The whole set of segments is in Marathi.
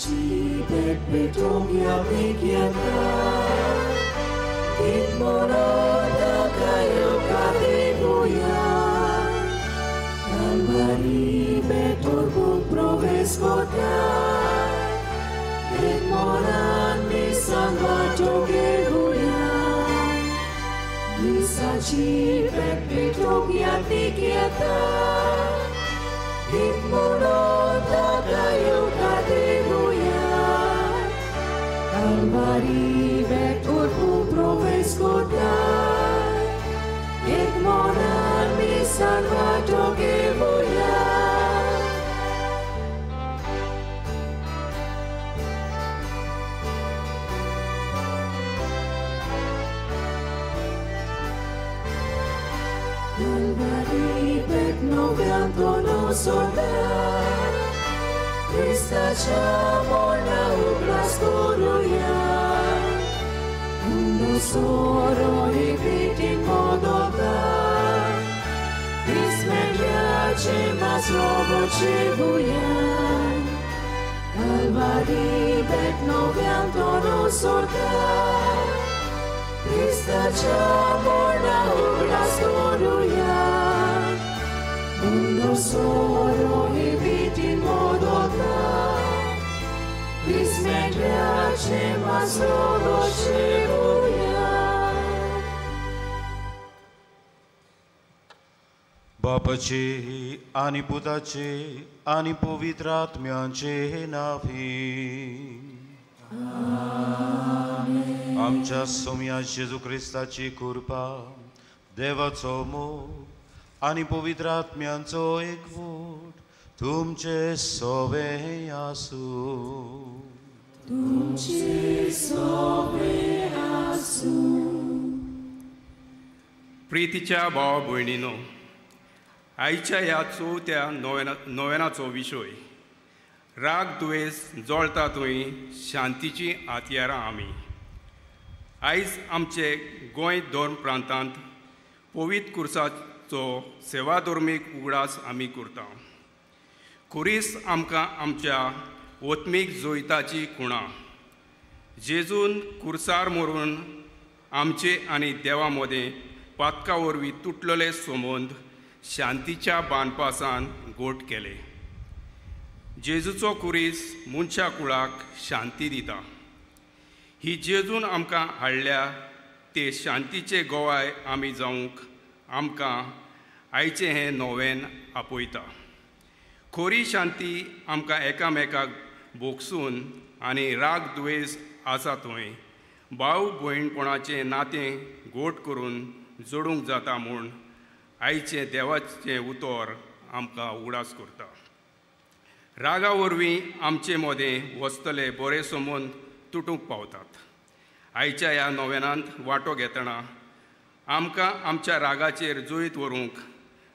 Disaci petpetogia pikiata Kitmonota kayo katibuya Kalvari beturku proves kota Kitmonan nisan wajoge guya Disaci petpetogia pikiata Kitmonota kayo katibuya Kalvari beturku proves kota Kitmonan nisan wajoge guya Kalvari pet novianto no soldar Krista chamona ublas koruya Uno soro ibitin modotar Ismeniace mas robo cebuyan Kalvari pet novianto no soldar Krista chamona ublas koruya Uno soro ibitin modotar Ismeniace mas robo cebuyan बापाचे आणि पुताचे आणि पवित्र आत्म्याचे नावे आमच्या सोम्या जेजू ख्रिस्ताची कृपा देवाचो मोग आणि पवित्र आत्म्यांचो एकवट तुमचे सोबे आसू प्रितीच्या भावा भयणीनो आयच्या ह्या चवथ्या नोवेनाचो विशय राग दुयेस जळटा थंय शांतीची हातयारां आमी आयज आमचे गोंय धर्म प्रांतांत पवित्र कुर्साचो सेवा धर्मीक उगडास आमी करता कुरीस आमकां आमच्या ओत्मीक जोयताची खुणां जेजून कुर्सार मरून आमचे आनी देवा मदें पातका वरवीं तुटलेले संबंद शांतीच्या बांदपासान गोट केले जेजूचो कुरीस मनशा कुळाक शांती दिता ही जेजून आमकां हाडल्या ते शांतीचे गोवाय आमी जावंक आमकां आयचें हें नोवेन आपयता खोरी शांती आमकां एकामेकाक भोगसून आनी राग दुयेस आसा थंय भाव भयणपणाचें नातें गोट करून जोडूंक जाता म्हूण आयचे देवाचें उतर आमकां उगडास करता रागा वरवीं आमचे मदें वचतले बरे संबंद तुटूंक पावतात आयच्या ह्या नोवेनांत वांटो घेतना आमकां आमच्या रागाचेर जोईत व्हरूंक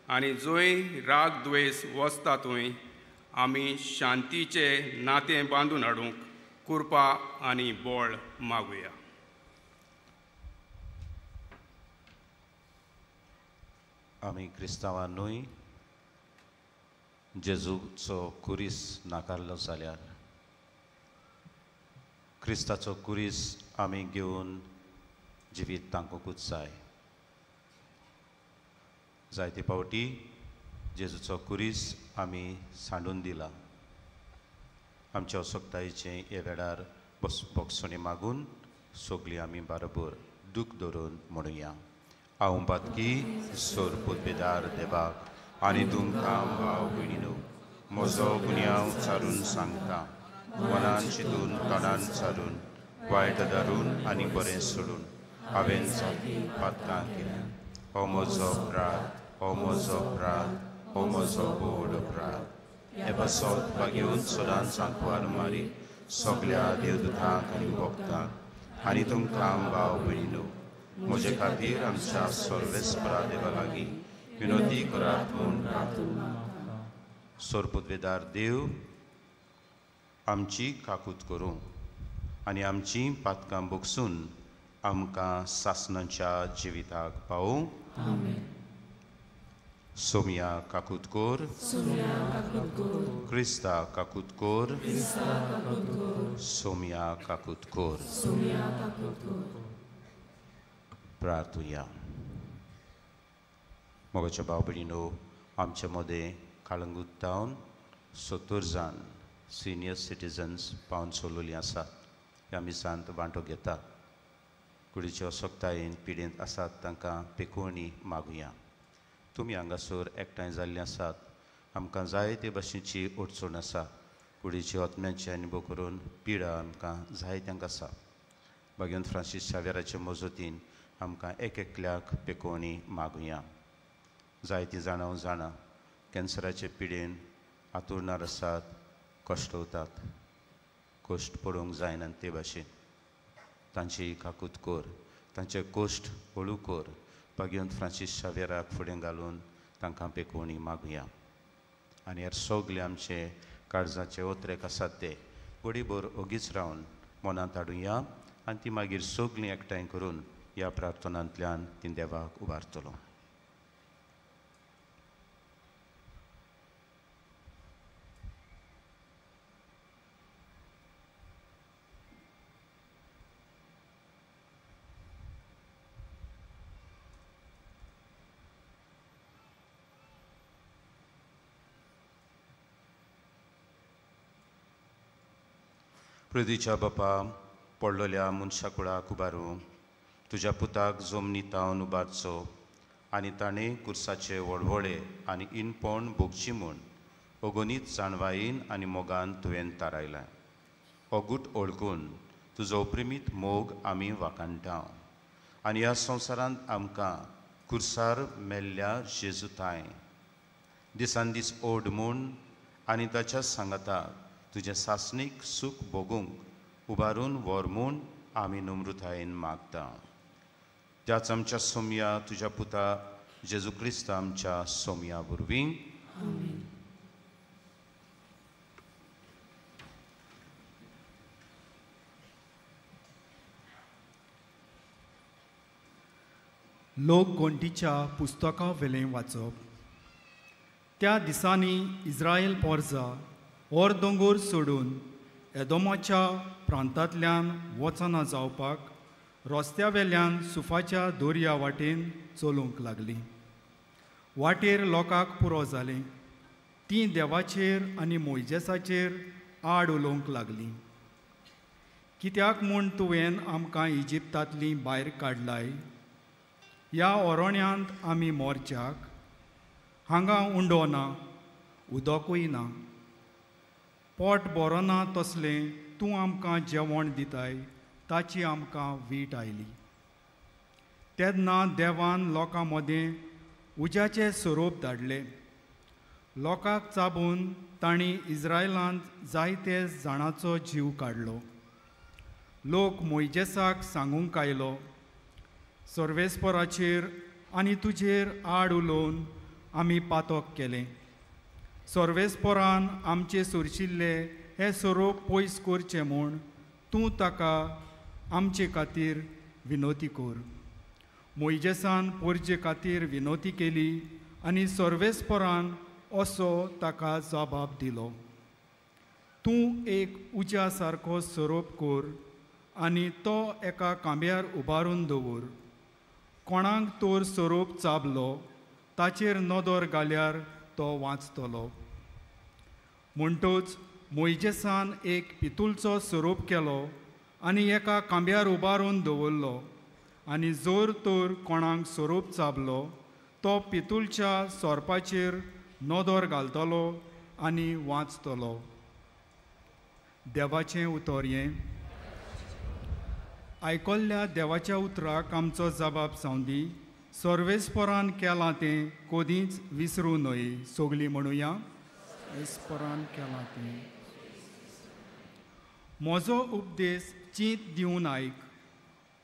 आनी जंय राग द्वेस वचता थंय आमी शांतीचें नातें बांदून हाडूंक कृपा आनी बळ मागुया आमी क्रिस्तांवांनूय जेजूचो कुरीस नाकारलो जाल्यार क्रिस्ताचो कुरीस आमी घेवन जिवीत तांकूंकूच जायते पावटी जेजूचो कुरीस आमी सांडून दिला आमच्या असोक्तायेचें हे वेळार भोगसणी मागून सगळीं आमी बरोबर दूख धरून म्हणुया हांव पातकी सोर पुतबेदार देवाक आनी तुमकां भाव भयणीनो म्हजो गुन्यांव चारून सांगता मनान चिंतून तोंडान चारून वायट धरून आनी बरें सोडून हांवें पातकां केल्या हो म्हजो अपराध हो म्हजो अपराध हो म्हजो व्हड अपराध हे बसत घेवन सदांच सांकवार मारी सगळ्या देवदूतांक आनी भक्तांक आनी तुमकां भाव भयणीनो म्हजे खातीर आमच्या सर्वेस्परा देवा लागीं विनोदी करात म्हूण प्रार्थना सोरपुतवेदार देव आमची काकूत करूं आनी आमची पातकां भोगसून आमकां सासणाच्या जिविताक पावूं Somia Kakutkor, Krista Kakutkor, Somia Kakutkor. प्रार्थूया. मोगाच्या भाव भयणीनो, आमच्या मध्ये काळंगूट टावन 70 जाण सिनियर सिटीजन्स पावन सोलुली आसात. ह्या मिसांत वांटो घेतात. कुडीच्यो सोक्तायेन पिडेंत आसात तांकां पेकोवणी मागुया. तुमी हांगासर एकठांय जाल्ले आसात. आमकां जाय ते भाशेची अडचण आसा. कुडीची आत्म्याची अनुभव करून पिडा आमकां जायत्यांक आसा. भगवंत फ्रांसीस शावेराचे मजतीन आमकां एकल्याक पेकोवणी मागुया. जायतीं जाणा कॅन्सराचे पिडेन आतुरणार आसात, कश्टवतात. कश्ट पडोवंक जायना ते भाशेन तांची काकूत कोर, तांचे कश्ट हळू कोर. भगवंत फ्रांसीस शावेराक फुडें घालून तांकां पेकोवणी मागुया. आनी हेर सगळे आमचे काळजाचे ओत्रेक आसात ते घडीभर ओगीच रावन मनांत हाडुया आनी ती मागीर सगळीं एकठांय करून ह्या प्रार्थनांतल्यान ती देवाक उबारतलो. पृथ्वीच्या बापा, पडलेल्या मनशा कुळाक उबारूं, तुज्या पुताक जमनी तावन उबारचो आनी ताणें कुर्साचे व्हडव्हडे आनी इनपण भोगची म्हूण अगोनीत जाणवायेन आनी मोगान तुवें तारायलां. ओगूट ओळखून तुजो प्रेमीत मोग आमी वाखाणटां आनी ह्या संवसारांत आमकां कुर्सार मेल्ल्या जेजूताय दिसान दीस ओड म्हूण आनी ताच्या सांगाताक तुजें सासणीक सूख भोगूंक उबारून व्हर म्हूण आमी नम्रतायेन मागता. त्याच आमच्या सोम्या तुज्या पुता जेजू क्रिस्त आमच्या सोम्या वरवीं लोक गोंटीच्या पुस्तकां वेलें वाचप. त्या दिसांनी इस्रायल पोरजा ओर दोंगूर सोडून एदोमाच्या प्रांतांतल्यान वचना जावपाक रस्त्या वेल्यान सुफाच्या दोर्या वाटेन चलूंक लागलीं. वाटेर लोकांक पुरो जालें. तीं देवाचेर आनी मोइजेसाचेर आड उलोवंक लागलीं. कित्याक म्हूण तुवें आमकां इजिप्तांतलीं भायर काडलाय? ह्या ओरोण्यांत आमी मोरच्याक. हांगा उंडो ना, उदकूय ना. पोट बरो ना तसलें तूं आमकां जेवण दिताय ताची आमकां वीट आयली. तेन्ना देवान लोकां मदें उज्याचें सोरोप धाडलें. लोकांक चाबून तांणी इस्रायलांत जायते जाणांचो जीव काडलो. लोक मोइजेसाक सांगूंक आयलो, सर्वेस्पराचेर आनी तुजेर आड उलोवन आमी पातक केलें. सर्वेस्परान आमचे सुरशिल्ले हे सोरोप पयस करचें म्हूण तूं ताका आमचे खातीर विनोती कोर. मोइजेसान पोरजे खातीर विनोती केली आनी सर्वेस्परान असो ताका जबाब दिलो. तूं एक उज्या सारको सोरोप कोर आनी तो एका खांब्यार उबारून दवर. कोणाक तोर सोरोप चाबलो ताचेर नदर घाल्यार तो वाचतलो. म्हणटूच मोइजेसान एक पितूलचो सोरोप केलो आनी एका खांब्यार उबारून दवरलो. आनी जोर तर कोणाक सोरोप चाबलो तो पितूलच्या सोरपाचेर नदर घालतलो आनी वाचतलो. देवाचें उतर हें. आयकल्ल्या देवाच्या उतराक आमचो जबाब सांदी. सर्वेस्परान केलां तें कोदींच विसरूं न्हय. सोगलीं म्हणुया, सर्वेस्परान केलां तें. म्हजो उपदेश चींत दिवन आयक.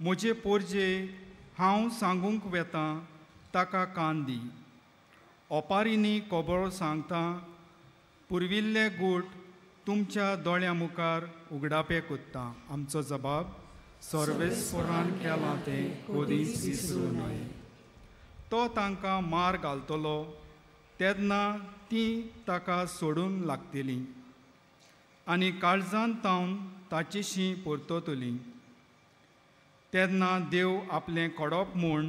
म्हजे पोरजे हांव सांगूंक वेतां ताका कान दी. ओपारींनी खबर सांगता पुर्विल्ले गूट तुमच्या दोळ्या मुखार उगडापे कोत्ता. आमचो जबाब, सर्वेस्परान केलां तें कोदींच विसरूं न्हय. तो तांकां मार घालतलो तेन्ना तीं ताका सोडून लागतलीं आनी काळजांत तावन ताचेशी परततलीं. तेन्ना देव आपलें कडप म्हूण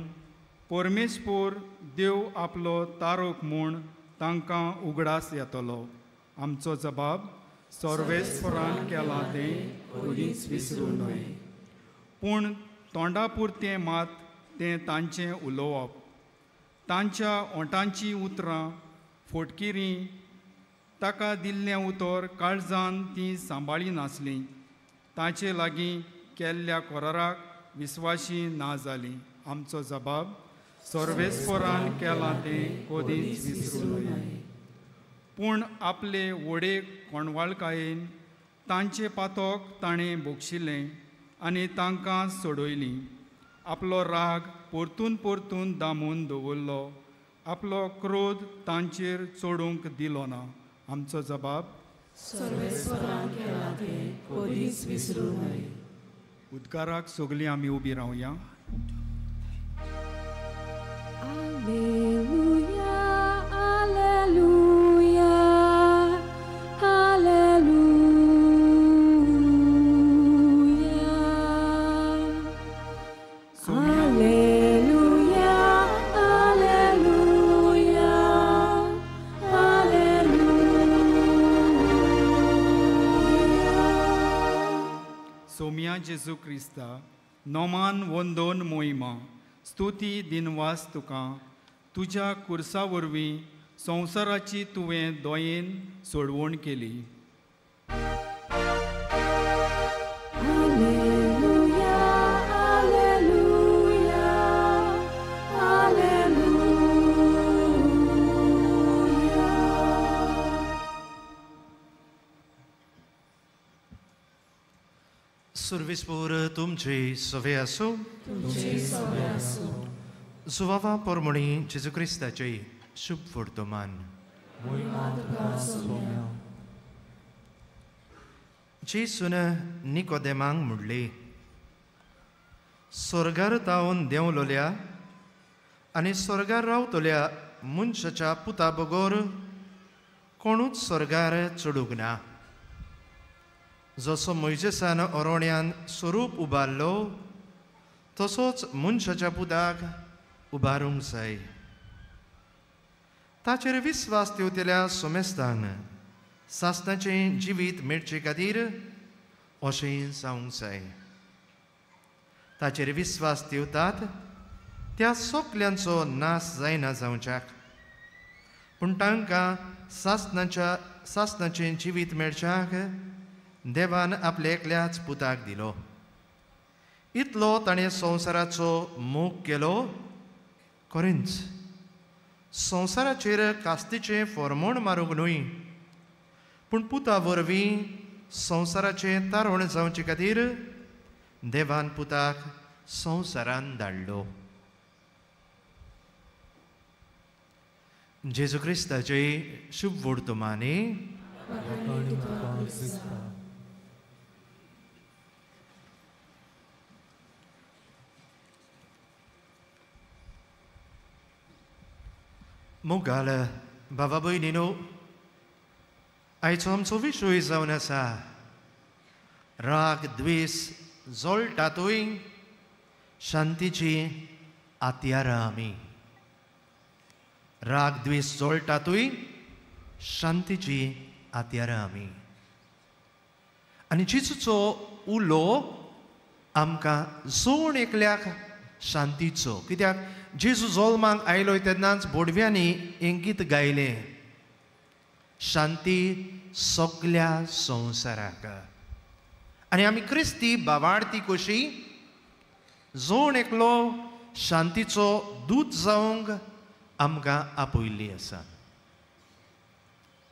परमेस्पोर देव आपलो तारोक म्हूण तांकां उगडास येतलो. आमचो जबाब सर्वेस्परान केलां तें कधीच विसरूं न्हय. पूण तोंडा पुरतें मात तें तांचें उलोवप, तांच्या ओंटांची उतरां फोटकिरीं ताका दिल्लें उतर काळजान तीं सांबाळी नासलीं. तांचे लागीं केल्ल्या कोराराक विस्वाशी ना जालीं. आमचो जबाब सर्वेस्परान केलां तें कधीच विसरूं न्हय. पूण आपले व्हडे कोणवाळकायेन तांचे पातोक ताणें बोगशिलें आनी तांकां सोडयलीं. आपलो राग परतून परतून दामून दवरलो. आपलो क्रोध तांचेर चोडूंक दिलो ना. आमचो जबाब सर्वेस्परान केलां तें कधीच विसरूं न्हय. उद्गाराक सगलीं आमी उबी रावया. Alleluia, alleluia, alleluia. Alleluia, alleluia, alleluia. Saumya जेजू क्रिस्ता नोमान वंदोन मोहिमा स्तुती दिनवास तुका. तुज्या कुर्सा वरवीं संवसाराची तुवें दोयेन सोडवण केली. Alleluia, alleluia, alleluia. सर्वेस्पोर तुमचे सवे आसूं. तुमचे सवे आसूं. सुवावा पोरमणी जेजू क्रिस्ताचे शुभ वर्तमान. मोहिमा तुका सोम्या. जेसून निकोदेमांक म्हणले, स्वर्गार तावन देंवलोल्या आनी स्वर्गार रावतल्या मनशाच्या पुता बगोर कोणूच स्वर्गार चडूंक ना. जसो मोइजेसान ओरोण्यान स्वरूप उबारलो तसोच मनशाच्या पुताक उबारूंक जाय. ताचेर विस्वास ठेवतल्या सोमेस्तान सासणाचें जिवीत मेळचे खातीर अशें जावंक जाय. ताचेर विस्वास ठेवतात त्या सगल्यांचो नाश जायना जावच्याक, पूण तांकां सासणाचें जिवीत मेळच्याक देवान आपल्या एकल्याच पुताक दिलो. इतलो ताणें संवसाराचो मोग केलो. कोरिंथ संवसाराचेर कास्तीचें फॉर्मोण मारूंक न्हय, पूण पुता वरवीं संवसाराचें तारण जावचे खातीर देवान पुताक संवसारान धाडलो. जेजू क्रिस्ताचे शुभ वर्तमाने. मोगाल बाबा भयणीनो, आयचो आमचो विशय जावन आसा राग द्वेष जळटातूय शांतीची आतयारां आमी. राग द्वेष जळटातूय शांतीची आतयारां आमी. आनी जेजूचो उलो आमकां जोण एकल्याक शांतीचो. कित्याक जेजू जल्माक आयलो तेन्नाच बोडव्यांनी हें गीत गायलें, शांती सगल्या संवसाराक. आनी आमी क्रिस्ती भावार्थी कशी जोण एकलो शांतीचो दूत जावंक आमकां आपयल्ली आसा.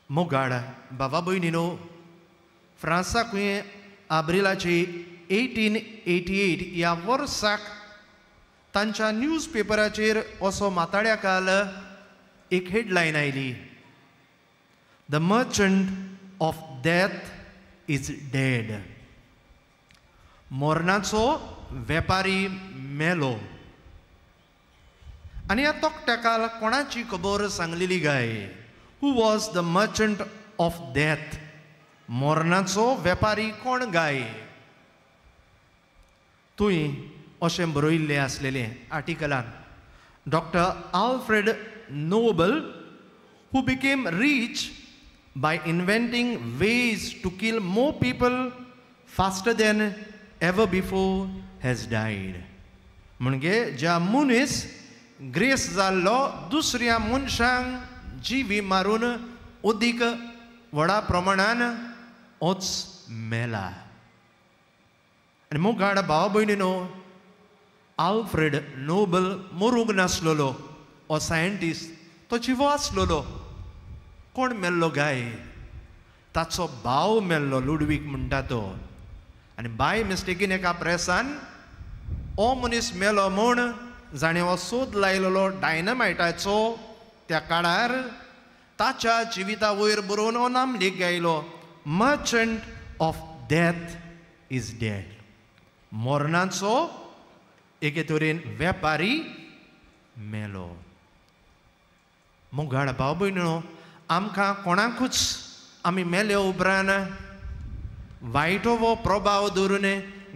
मोगाड बाबा भयणीनो, फ्रांसाकूय आब्रिलाची 1888 ह्या वर्साक तांच्या न्यूज पेपराचेर असो माताड्याकाल एक हेडलायन आयली, the merchant of death is dead. मोर्नाचो वेपारी मेलो. आनी ह्या तोकट्याकाल कोणाची खबर सांगलेली गाय. Who was the merchant of death. मोरणाचो वेपारी कोण गाय. तुय अशें बरयल्लें आसलेलें आर्टिकलान. Doctor Alfred Nobel, who became rich by inventing ways to kill more people faster than ever before, has died. म्हणजे ज्या मनीस ग्रेस जाल्लो दुसऱ्या मनशांक जिवी मारून अदीक व्हडा प्रमाणान होच मेला. आनी मोगाड भाव भयणीनो, आल्फ्रेड नोबल मरूंक नासलोलो. हो सायंटिस्ट तो जिवो आसलोलो. कोण मेल्लो गाय. ताचो भाव मेल्लो, लुडवीक म्हणटा तो. आनी बाय मिस्टेकीन एका प्रेसान हो मनीस मेलो म्हूण जाणें हो सोद लायलेलो डायनमायटाचो त्या काळार ताच्या जिविता वयर बरोवन हो नाम लेख गायलो, merchant of death is dead. मोरणाचो एके तरेन वेपारी मेलो. मोगाड भाव भयणीनो, आमकां कोणाकूच आमी मेले उपरांत वायटो वो प्रभाव दवरून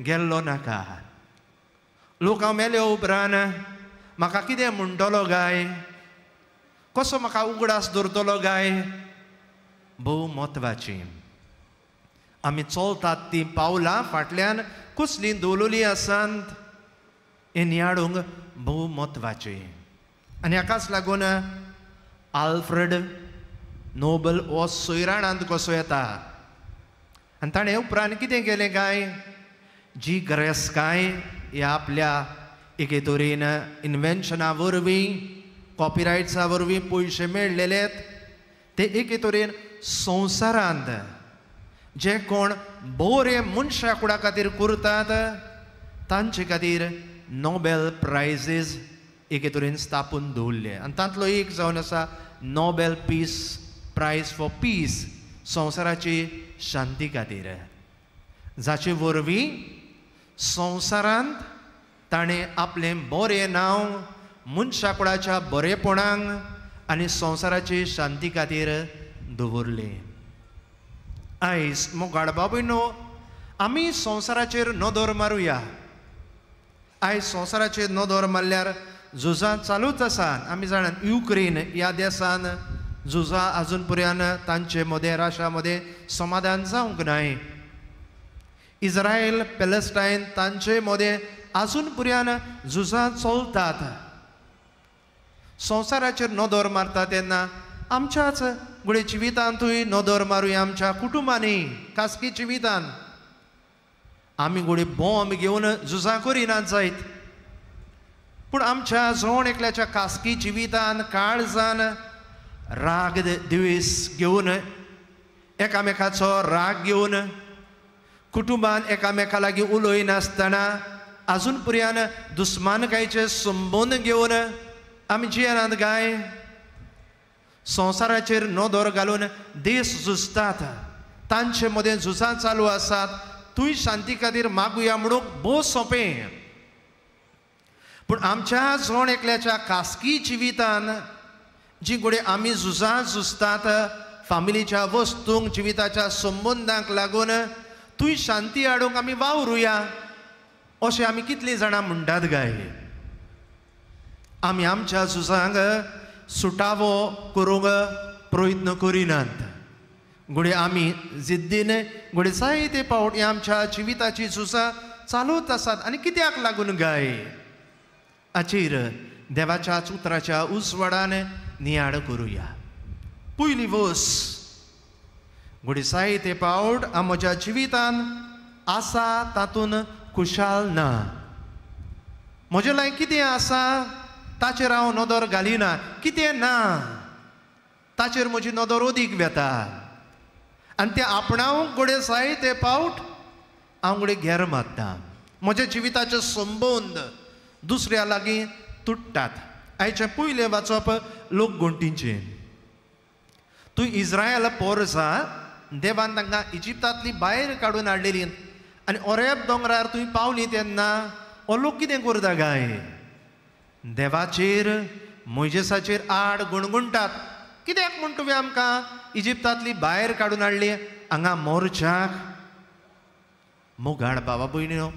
गेल्लो नाका. लोक हांव मेले उपरांत म्हाका कितें म्हणटलो गाय, कसो म्हाका उगडास दवरतलो गाय, भोव म्हत्वाची. आमी चलतात तीं पावलां फाटल्यान कसलीं दवरलेलीं आसात हें नियाळूंक भोव म्हत्वाची. आनी हाकाच लागून आल्फ्रेड नोबल हो सोयराणांत कसो येता. आनी ताणें उपरांत कितें केलें काय, जी गिरेस्तकाय ह्या आपल्या एके तरेन इन्वेन्शना वरवीं, कॉपीरायट्सा वरवीं पयशे मेळ्ळेलेत, ते एके तरेन संवसारांत जे कोण बरे मनशा कुडा खातीर करतात तांचे खातीर नोबेल प्रायजीस एके तरेन स्थापून दवरले. आनी तांतलो एक जावन आसा Nobel peace prize for peace, संवसाराची शांती खातीर, जाचे वरवीं संवसारांत ताणें आपलें बरें नांव मनशाकुळाच्या बरेपणांक आनी संवसाराची शांती खातीर दवरलें. आयज मोगाड बाबूनो, आमी संवसाराचेर नदर मारुया. आयज संवसाराचेर नदर मारल्यार झुजां चालूच आसात. आमी जाणात युक्रेन ह्या देशान झुजां आजून पर्यंत तांचे मदें राशा मदें समाधान जावंक नाय. इस्रायल पॅलेस्टायन तांचे मदें आजून पर्यंत झुजां चलतात. संवसाराचेर नदर मारता तेन्ना आमच्याच गुळे जिवितांतूय नदर मारुया. आमच्या कुटुंबांनी खासगी जिवितांत आमी गुळे बॉम्ब घेवन झुजां करिनात जायत, पूण आमच्या जवण एकल्याच्या खासगी जिवितांत काळजान राग द्वेष घेवन, एकामेकाचो राग घेवन, कुटुंबान एकामेका लागीं उलयनासतना आजून पर्यंत दुस्मानकायेचे संबंद घेवन आमी जियेनात गाय. संवसाराचेर नदर घालून देश झुजतात, तांचे मदें झुजां चालू आसात. तुय शांती खातीर मागुया म्हणून भोव सोंपें, पूण आमच्या जवण एकल्याच्या खासगी जिवितांत जी घोडे आमी झुजां झुजतात, फामिलीच्या वस्तूंक, जिविताच्या संबंदांक लागून तुय शांती हाडूंक आमी वावरुया अशें आमी कितलीं जाणां म्हणटात गाय. आमी आमच्या झुजांक सुटावो करूंक प्रयत्न करिनात, घोडे आमी जिद्दीन घोडे जायते फावटी आमच्या जिविताची झुजां चालूच आसात. आनी कित्याक लागून गाय, हाचेर देवाच्या उतराच्या उजवाडान नियाळ करुया. पयली वस, घोडे जायते फावट म्हज्या जिवितान आसा तातूंत खुशाल ना. म्हजे लायक कितें आसा ताचेर हांव नदर घालिना, कितें ना ताचेर म्हजी नदर अदीक वेता. आनी तें आपणावंक घोडे जायते फावट हांव घोडे घेर मारता. म्हज्या जिविताचे संबंद दुसऱ्या लागीं तुट्टात. आयचे पयलें वाचप लोक घोंटीचें. तूं इस्रायल पोरसा देवान तांकां इजिप्तांतली भायर काडून हाडलेली आनी ओरेब दोंगरार तुवें पावली तेन्ना हो लोक कितें करता गाय, देवाचेर मोइजेसाचेर आड गुणगुणटात. कित्याक म्हण तुवें आमकां इजिप्तांतली भायर काडून हाडली हांगा मोर्चाक? मोगाळ बाबा भयणीनो,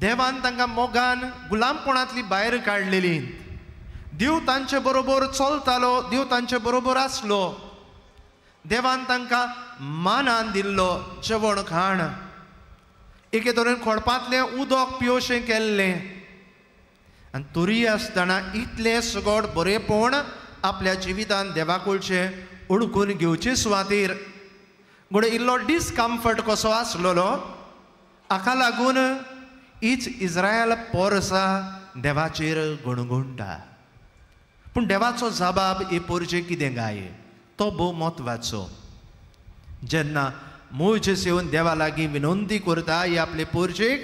देवान तांकां मोगान गुलामपणांतली भायर काडलेली. देव तांचे बरोबर चलतालो, देव तांचे बरोबर आसलो. देवान तांकां मानान दिल्लो जेवण खाण. एके तरेन खोडपांतलें उदक पिवशें केल्लें. आनी तरी आसतना इतलें सगळें बरेपण आपल्या जिवितान देवा कडचें ओळखून घेवचे सुवातेर घोडे इल्लो डिस्कम्फर्ट कसो आसलोलो. हाका लागून हीच इस्रायल पोरसा देवाचेर गुणगुणटा. पूण देवाचो जबाब हे पोरचे कितें गाय तो भोव म्हत्वाचो. जेन्ना मोइजेस येवन देवा लागीं विनंती करता ही आपले पोरचेक,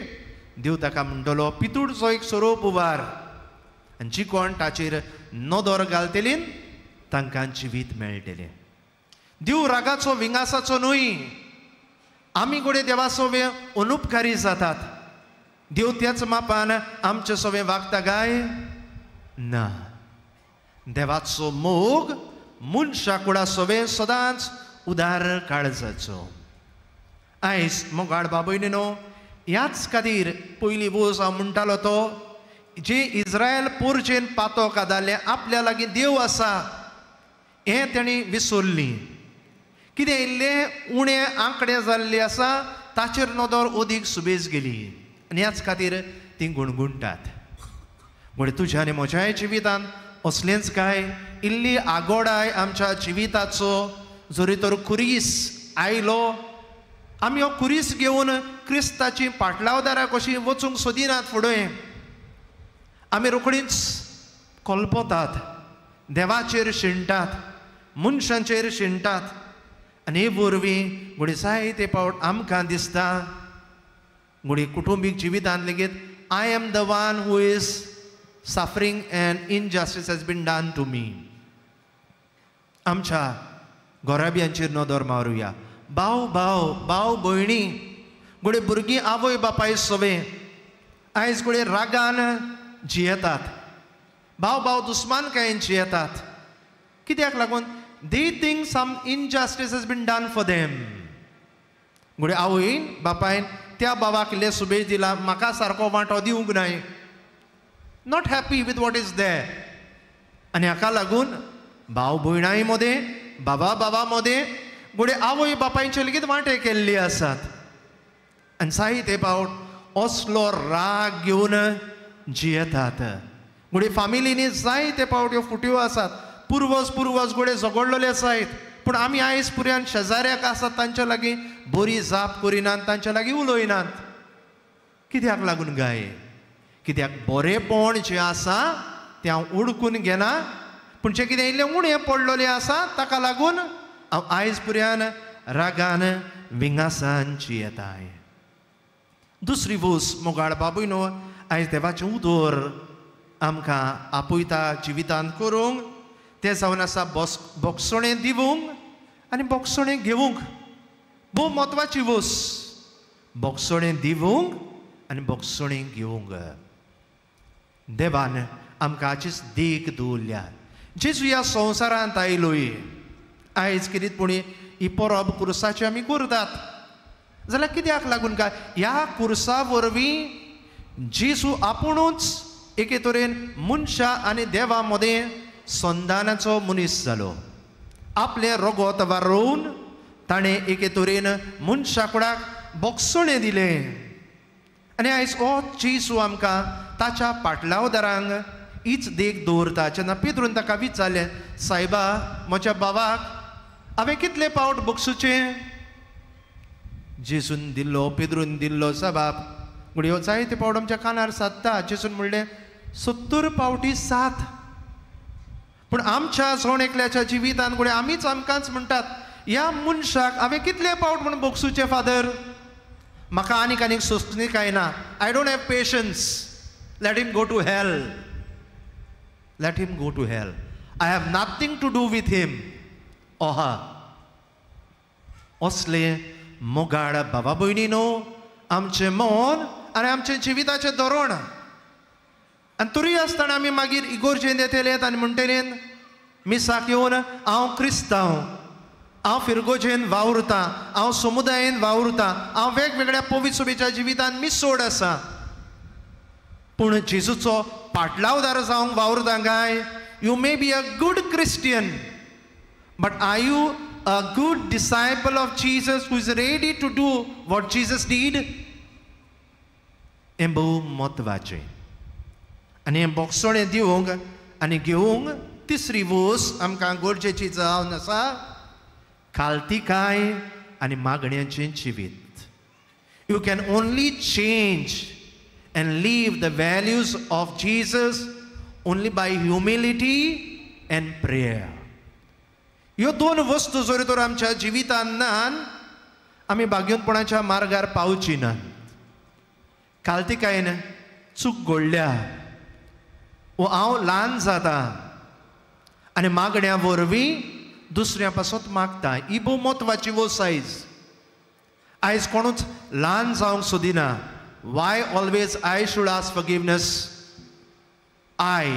देव ताका म्हणटलो पितूडचो एक सोरोप उबार आनी जी कोण ताचेर नदर घालतलीं तांकां जिवीत मेळटलें. देव रागाचो विंगासाचो न्हय. आमी घोडे देवा सोवे अनुपकारी जातात. देव त्याच मापान आमचे सोवे वागता गाय ना. देवाचो मोग मनशा कुडा सोवे सदांच उदार काळजाचो. आयज मोगाळ बाबयनीनो, ह्याच खातीर पयली वोस हांव म्हणटालो तो जे इस्रायल पोरचेन पातो कादारले आपल्या लागीं देव आसा हें तेणी विसरली. कितें इल्लें उणें आंकडे जाल्ले आसा ताचेर नदर ओदीक सुबेज गेली आनी ह्याच खातीर ती गुणगुणटात. म्हण तुज्या आनी म्हज्याय जिवितान असलेंच काय इल्ली आगोडाय आमच्या जिविताचो जरी तर खुरीस आयलो, आमी हो खुरीस घेवन क्रिस्ताची पाटलावदारां कशी वचूंक सोदिनात फुडें. आमी रोखडीच कोलपतात, देवाचेर शिणटात, मनशांचेर शिणटात. आनी हे वरवीं घोडी जायते फावट आमकां दिसता घोडी कुटुंबीक जिवितांत लेगीत I am the one who is suffering and injustice has been done to me. आमच्या गोराबियांचेर नदर मारुया. भाव भाव भाव भयणी घोडे भुरगीं आवय बापाय सवे आयज घोडे रागान जियेतात. भाव भाव दुस्मानकायेन जियेतात. कित्याक लागून they think some injustice has been done for them. घोडे आवयन बापायन त्या भावाक इल्ले सुबेज दिला, म्हाका सारको वांटो दिवंक नाय. Not happy with what is there. आनी हाका लागून भाव भयणाय मदें, बाबा बाबा मदें घोडे आवय बापायचे लेगीत वांटे केल्ले आसात. आनी जायते फावट असलो राग घेवन जियेतात. घोडे फामिलीनी जायते फावट ह्यो फुट्यो आसात. पुर्वज घोडे झगडलेले आसात. पूण आमी आयज पुर्यान शेजाऱ्याक आसात तांच्या लागीं बरी जाप करिनात, तांच्या लागीं उलयनात. कित्याक लागून गाय? कित्याक बरेपण जें आसा तें हांव उडकून घेना, पूण जें कितें इल्लें उणें पडलेलें आसा ताका लागून हांव आयज पुर्यान रागान विंगासान जियेताय. दुसरी वोस मोगाळ बाबूय न्हू, आयज देवाचें उदोर आमकां आपयता जिवितांत करूंक. तें जावन आसा बोगसणें दिवंक आनी बोगसणें घेवंक. भोव म्हत्वाची वोस. बोगसणें दिवंक आनी बोगसणें घेवंक. देवान आमकां हाचीच देख दवरल्या. जेजू ह्या संवसारांत आयलोय. आयज कितेंपुणी ही परब कुर्साची आमी करतात जाल्यार कित्याक लागून काय? ह्या कुर्सा वरवीं जेजू आपुणूच एके तरेन मनशा आनी देवा मदें संधानाचो मनीस जालो. आपलें रगत वारोवन ताणें एके तरेन मनशा कुडाक बोगसणें दिलें. आनी आयज हो जेजू आमकां ताच्या पाटलावदारांक हीच देख दवरता. जेन्ना पेद्रून ताका विचारलें, सायबा म्हज्या बाबाक हांवें कितले फावट बोगसूचें? जेजून दिल्लो, पेद्रून दिल्लो जबाब घडये हो जायते फावट आमच्या कानार सादता. जेजून म्हणलें 70 फावटी 7. पूण आमच्या सोण एकल्याच्या जिवितांत घडये आमीच आमकांच म्हणटात, ह्या मनशाक हांवें कितले फावट म्हूण बोगसूचें फादर? म्हाका आनीक सोंसणी कांय ना. I don't have patience. Let him go to hell. Let him go to hell. I have nothing to do with him. ओहा असले मोगाळ बाबा भयणीनो, आमचें मन आनी आमचें जिविताचें धोरण आनी तरी आसतना आमी मागीर इगोर्जेन येतलेत आनी म्हणटलें मिसाक येवन हांव क्रिस्तांव, हांव फिरगोजेन वावुरतां, हांव समुदायान वावुरतां, हांव वेगवेगळ्या पवित्र सभेच्या जिवितान मिसोड आसा. पूण जेजूचो पाटलावदार जावंक वावुरता काय? You may be a good Christian, but are you a good disciple of Jesus who is ready to do what Jesus did? हें भोव म्हत्वाचें. आनी हें बोगसोणें दिवंक आनी घेवंक तिसरी वोस आमकां गरजेची जावन आसा, खालतीकाय आनी मागण्यांचें जिवीत. You can only change and live the values of Jesus only by humility and prayer. ह्यो दोन वस्तू जर तर आमच्या जिवितान नान आमी भाग्यवंतपणाच्या मार्गार पावची नात. खालतीकायेन चूक घडल्या वो हांव ल्हान जाता आनी मागण्या वरवीं दुसऱ्या पासत मागता, ही भोव म्हत्वाची वस्त आयज. आयज कोणूच ल्हान जावंक सोदिना. Why always I should ask forgiveness? I.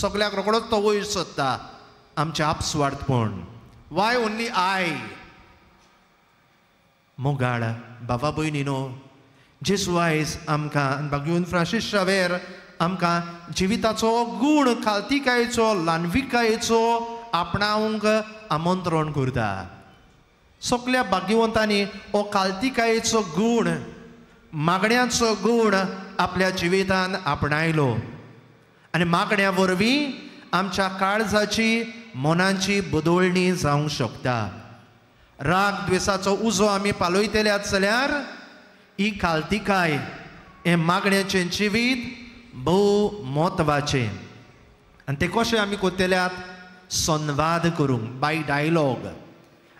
सगळ्याक रोखडोच तो वयर सोदता आमचें आपस्वार्थपण. Why only I? मोगाळ बाबा भयणीनो, जेजू आयज आमकां भाग्यवंत फ्रांसीस शावेर आमकां जिविताचो गूण खालतीकायेचो ल्हानविकायेचो आपणावंक आमंत्रण करता. सगळ्या भाग्यवंतांनी हो खालतीकायेचो गूण, मागण्यांचो गूण आपल्या जिवितान आपणायलो आनी मागण्या वरवीं आमच्या काळजाची मनाची बदलणी जावंक शकता. राग द्वेषाचो उजो आमी पालयतल्यात जाल्यार ही खालतीकाय, हें मागण्याचें जिवीत भोव म्हत्वाचें. आनी तें कशें आमी करतल्यात? संवाद करूंक, बाय डायलॉग.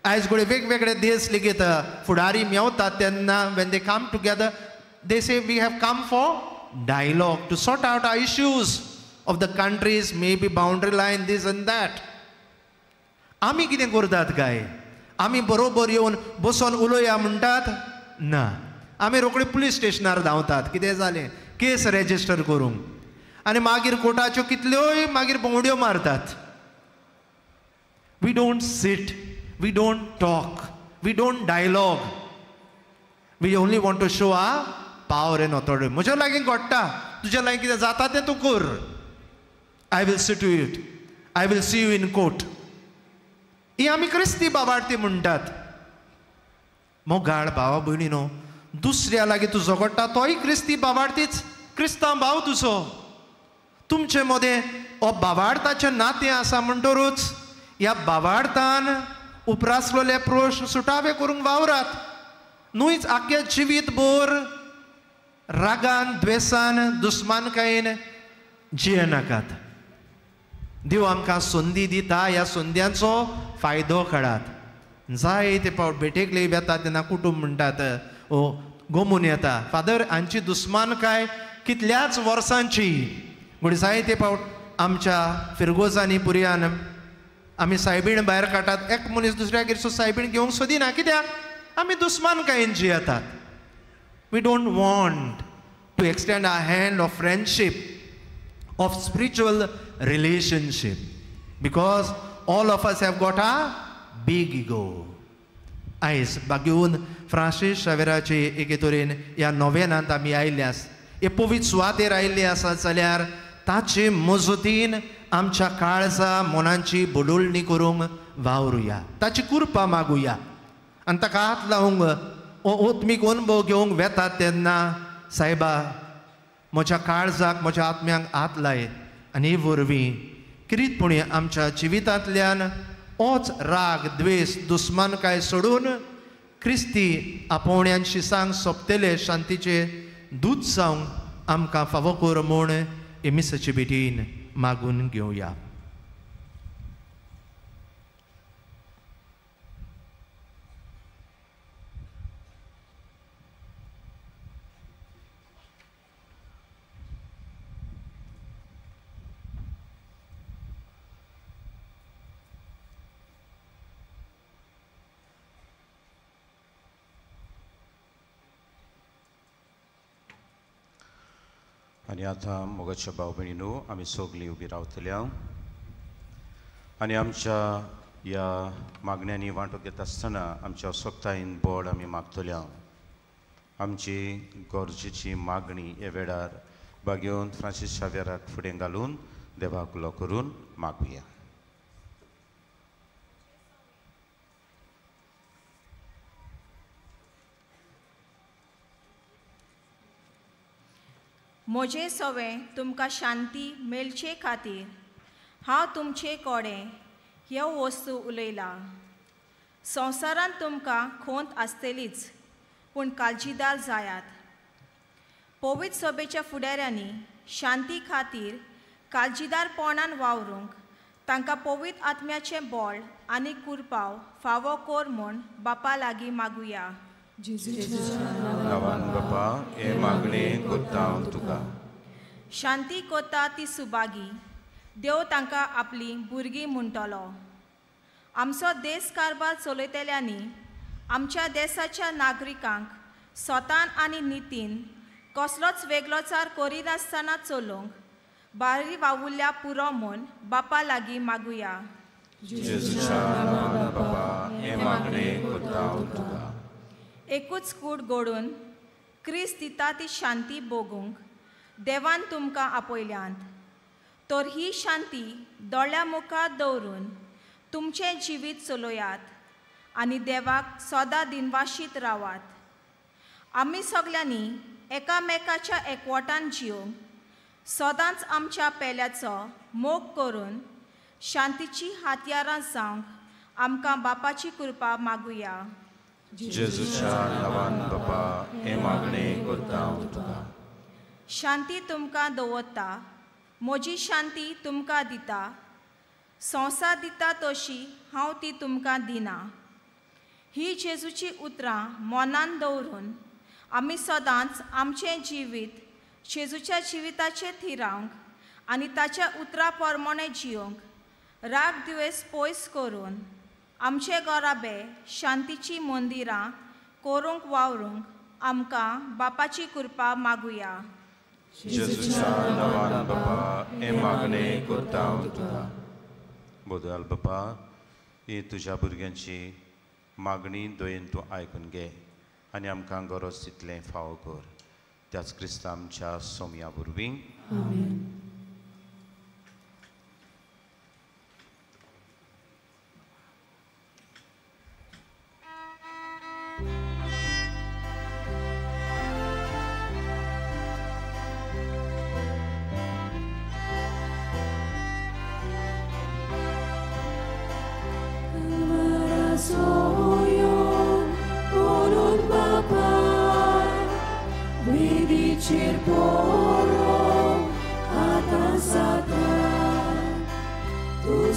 आयज घडये वेगवेगळे देश लेगीत फुडारी मेवतात तेन्ना when they come together they say we have come for dialogue to sort out our issues of the countries, maybe boundary line, this and that. आमी कितें करतात काय? आमी बरोबर येवन बसोन उलोवया म्हणटात? ना, आमी रोखडी पुलीस स्टेशनार धांवतात. कितें जालें? केस रेजिस्टर करूंक. आनी मागीर कोर्टाच्यो कितल्योय मागीर भोंवड्यो मारतात. We don't sit, we don't talk, we don't dialogue. We only want to show our power and authority. म्हज्या लागीं घडटा, तुज्या लागीं कितें जाता तें तूं कर. I will see to it. I will see you in court. ही आमी क्रिस्ती बाबार्ती म्हणटात. मोगाळ भावा भयणीनो, दुसऱ्या लागीं तूं झगडटा तोय क्रिस्ती बाबार्तीच, क्रिस्तांव भाव तुजो. तुमचे मदें हो बाबार्ताचें नातें आसा म्हणटरूच ह्या बाबार्तान उपरासलेले प्रश्न सुटावे करूंक वावरात. न्हूच आख्या जिवीत भर रागान, द्वेसान, दुस्मानकायेन जियेनाकात. देव आमकां संदी दिता, ह्या संद्यांचो फायदो काडात. जायते फावट भेटेक लेगीत येता तेन्ना कुटूंब म्हणटात ओ गोमून येता, फादर हांची दुस्मानकाय कितल्याच वर्सांची. म्हण जायते फावट आमच्या फिरगोजांनी पुरयान आमी सायबीण भायर काडटात, एक मनीस दुसऱ्यागेरचो सायबीण घेवंक सोदिना. कित्याक? आमी दुस्मानकायेन जियेतात. We don't want to extend our hand of friendship, of spiritual relationship, because all of us have got a big ego. आयज भाग्यवंत फ्रांसीस शावेराचे एके तरेन ह्या नोवेनांत आमी आयिल्ले आसा, हे पवित्र सुवातेर आयिल्ले आसात जाल्यार ताचे मजतीन आमच्या काळजा मनांची बदलणी करूंक वावरुया, ताची कृपा मागुया. आनी ताका हात लावंक ओत्मीक अनुभव घेवंक वेतात तेन्ना सायबा म्हज्या काळजाक, म्हज्या आत्म्यांक हात लाय आनी हे वरवीं किरीतपणी आमच्या जिवितांतल्यान होच राग, द्वेष, दुस्मानकाय सोडून क्रिस्ती आपोवण्यांत शिसांक सोंपतले शांतीचे दूत जावंक आमकां फावो कर म्हूण एमिसाचे बेटीन मागून घेवया. आनी आतां मोगाच्या भाव भयणीनो आमी सगळीं उबी रावतल्या आनी आमच्या ह्या मागण्यांनी वांटो घेता आसतना आमच्या सोक्तायेन बोड आमी मागतल्या. आमची गरजेची मागणी ह्या वेळार बागेवन फ्रांसीस शावेराक फुडें घालून देवाक उलो करून मागुया. म्हजें सवें तुमकां शांती मेळचे खातीर हांव तुमचे कोडे ह्यो वस्तू उलयला. संवसारांत तुमकां खोंत आसतलीच पूण काळजीदार जायात. पवित्र सभेच्या फुडाऱ्यांनी शांती खातीर काळजीदारपणान वावरूंक तांकां पवित्र आत्म्याचें बळ आनी कुरपाव फावो कोर म्हूण बापा लागीं मागुया. नांवान बापा हे मागणें करता हांव तुका. शांती कोता ती सुबागी देव तांकां आपली भुरगीं म्हणटलो. आमचो देश कारबार चलयतल्यांनी आमच्या देशाच्या नागरिकांक स्वतान आनी नितीन कसलोच वेगळोचार करिनासतना चलोवंक बारी वावुरल्या पुरो म्हूण बापा लागीं मागुया. जेजूच्या नांवान बापा हे मागणें करता हांव तुका. एकूच कूड घडोवन क्रिस्त दिता ती शांती भोगूंक देवान तुमकां आपयल्यांत. तर ही शांती दोळ्या मुखार दवरून तुमचें जिवीत चलोयात आनी देवाक सदां दिनवाशीत रावात. आमी सगळ्यांनी एकामेकाच्या एकवटान जिवंक सदांच आमच्या पेल्याचो मोग करून शांतीची हातयारां जावंक आमकां बापाची कृपा मागुया. जेजूच्या नांवान बापा हे मागणें करता हांव तुका. शांती तुमकां दवरता, म्हजी शांती तुमकां दिता. संवसार दिता तशी हांव ती तुमकां दिना. ही जेजूची उतरां मनान दवरून आमी सदांच आमचें जिवीत जेजूच्या जिविताचेर थिरावंक आनी ताच्या उतरां प्रमाणें जियोंक राग द्वेस पयस करून आमचे घराबे शांतीची मंदिरां करूंक वावरूंक आमकां बापाची कृपा मागुया. जेजूच्या नांवान बापा हे मागणें करता हांव तुका. बोदयाल बापा ही तुज्या भुरग्यांची मागणी दोयेन तूं आयकून घे आनी आमकां गरज तितलें फावो कर. त्याच क्रिस्ता आमच्या सोम्या वरवीं.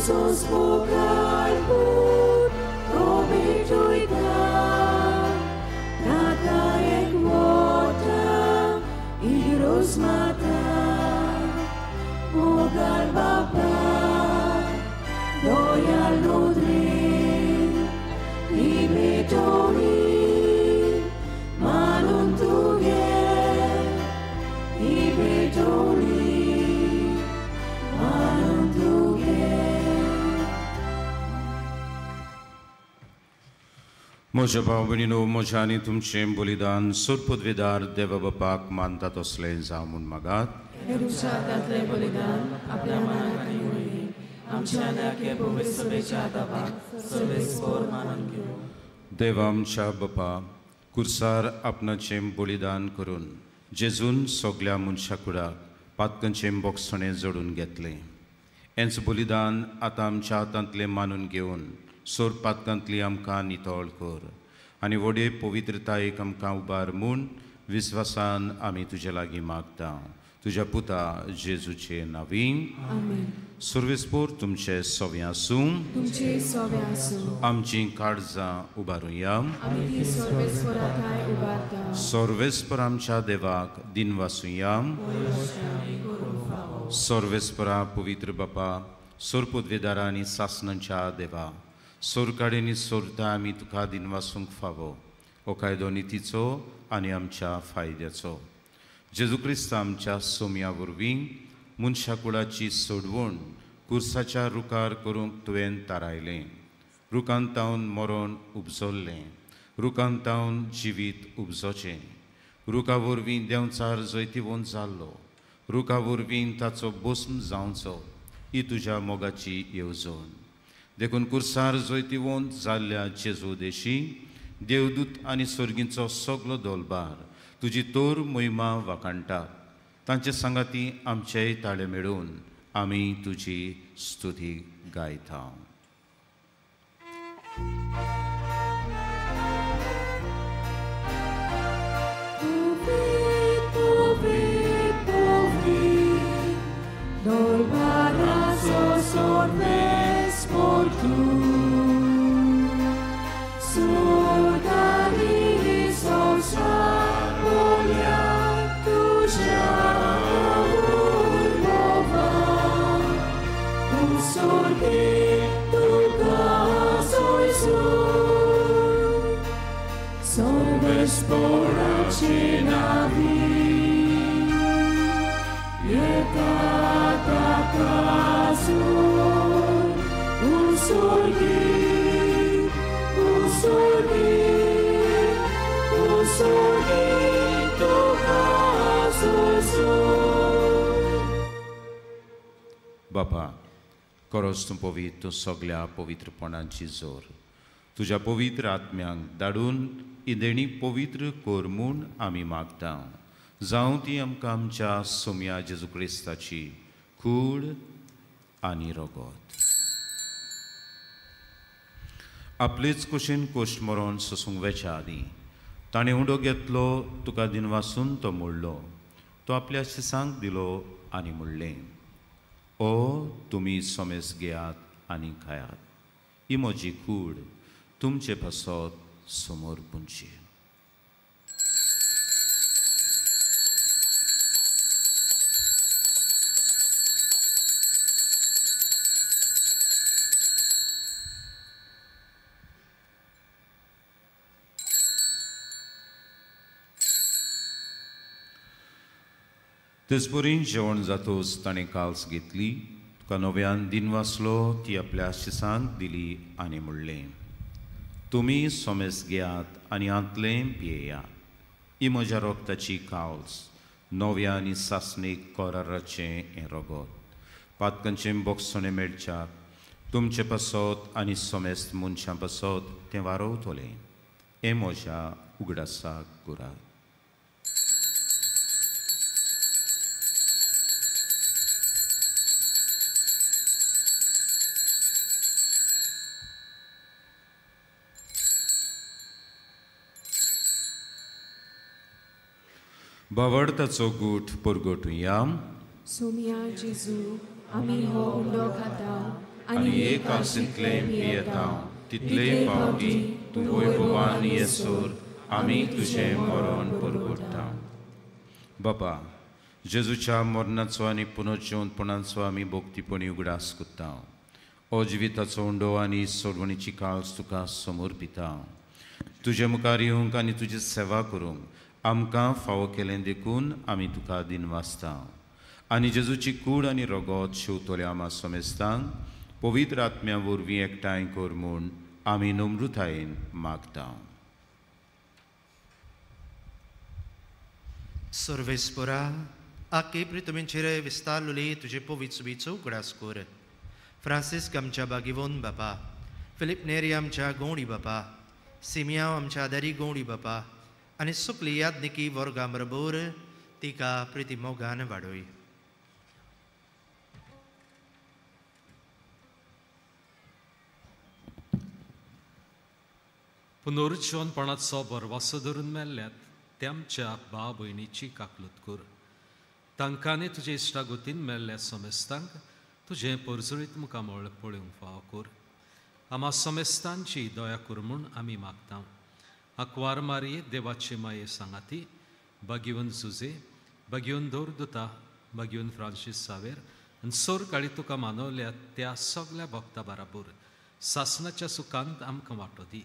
Sos vocal pur, prometuita, nata ek vota, iros mata, vocal bapa, loyal nodre, ibetori, malun tuge, ibetori, malun tuge. म्हज्या भाव भयणीनो म्हज्या आनी तुमचें बलिदान सुरपदवेदार देवा बापाक मानता तसलें जावं म्हूण मागात. घातलें बलिदान आपल्या मनाक आनी उडयली आमच्या नाके पवित्र सभेच्या आदाबाक सर्वेस्पोर मानून घेवं. देवा आमच्या बापा कुर्सार आपणाचें बलिदान करून जेजून सगल्या मनशां कुडाक पातकांचें बोगसणें जोडून घेतलें. हेंच बलिदान आतां आमच्या हातांतलें मानून घेवन सोर पातकांतली आमकां नितळ कर आनी व्हडे पवित्रतायेक आमकां उबार म्हूण विस्वासान आमी तुजे लागीं मागता. तुज्या पुता जेजूचे नांवीं. सर्वेस्पोर तुमचे सवें आसूं. आमचीं काळजां उबारुया. सर्वेस्पर आमच्या देवाक दिन वासुया. सर्वेस्परा पवित्र बापा सोरपदवेदारा आनी सासणांच्या देवा सोरकाडेनी सोरता आमी तुका दिन वासूंक फावो. हो कायदो नितीचो आनी आमच्या फायद्याचो. जेजू क्रिस्त आमच्या सोम्या वरवीं मनशा कुळाची सोडवण कुर्साच्या रुखार करूंक तुवें थारायलें. रुखांत तावन मरण उपजल्लें, रुखांत तावन जिवीत उपजोचें. रुखा वरवीं देंवचार जैतिवंत जाल्लो, रुखा वरवीं ताचो भस्म जावचो ही तुज्या मोगाची येवजण. देखून कुर्सार जैतिवंत जाल्ल्या जेजू देशी देवदूत आनी सर्गींचो सगलो दोलबार तुजी तोर मोहिमा वाखाणटात. तांचे सांगाती आमचेय ताळे मेळून आमी तुजी स्तुती गायता. बापा, खरोच तूं पवित्र, तूं सगळ्या पवित्रपणाची जोर. तुज्या पवित्र आत्म्यांक धाडून इदेणी पवित्र कोर म्हूण आमी मागता. जावं ती आमकां आमच्या सोम्या जेजू क्रिस्ताची कूड आनी रगत. आपलेच कुशीन कोश्ट मरण सोसूंक वेच्या आदीं ताणें उंडो घेतलो, तुका दिनवासून तो मोडलो. तो आपल्या शिसांक दिलो आनी म्हणलें, ओ तुमी सोमेस घेयात आनी खायात. ही म्हजी कूड, तुमचे पासत समोर पुंची. तेचपरीन जेवण जातोच ताणें काल्स घेतली, तुका नव्यान दिनवासलो ती आपल्या शिसांक दिली आनी म्हणलें, तुमी सोमेस घेयात आनी आंतलें पियेयात. ही म्हज्या रोगताची काल्स, नव्या आनी सासणीक कोराराचें हें रगत. पातकांचें बोगसोणें मेळच्याक तुमचे पासत आनी सोमेस्त मनशां पासत तें वारोवतलें. हें म्हज्या उगडासाक कुराक. बावडताचो गूठ परगटुया. सोम्या जेजू, आमी हो उंडो खाता आनी एक आसितलें पियेता, तितले फावटी तूं वैभवान येसोर आमी तुजें मरण परगटता. बापा, जेजूच्या मरणाचो आनी पुनर्जीवनपणाचो आमी भोगतीपणी उगडास करता. हो जिविताचो उंडो आनी सोडवणीची काल्स तुका समर्पिता. तुजे मुखार येवंक आनी तुजी सेवा करूंक आमकां फावो केलें देखून आमी तुका दिनवासता. आनी जेजूची कूड आनी रगत शिवतले आमा सोमेस्तांक पवित्र आत्म्या वरवीं एकठांय कर म्हूण आमी नम्रतायेन मागता. सर्वेस्परा, आख्खे पृथ्वीचेर विस्तारलेली तुजे पवित्र सुबीचो उगडास कर. फ्रांसीस आमच्या बागिवोन बापा, फिलिप नेरी आमच्या गवंडी बापा, सिमिया आमच्या आदारी गवंडी बापा आनी सुकली यादनिकी वर्गां बरोबर तिका प्रिती मोगान वाडोय. पुनरुज्जीवनपणाचो बरवासो धरून मेल्ल्यात त्या आमच्या भाव भयणीची काकलूत कर. तांकां आनी तुजे इश्टागोतीन मेल्ल्या सोमेस्तांक तुजें परजुळीत मुखार पळोवंक फाव कर. आमा सोमेस्तांची दया कर म्हूण आमी मागता. आंकवार मारये देवाचे माये सांगाती, बागिवन जुजे, बागिवन दोरदुता, बागिवन फ्रांसीस सावेर आनी सोर काळी तुका मानवल्या त्या सगळ्या भक्तां बराबर सासणाच्या सुखांत आमकां वांटो दी.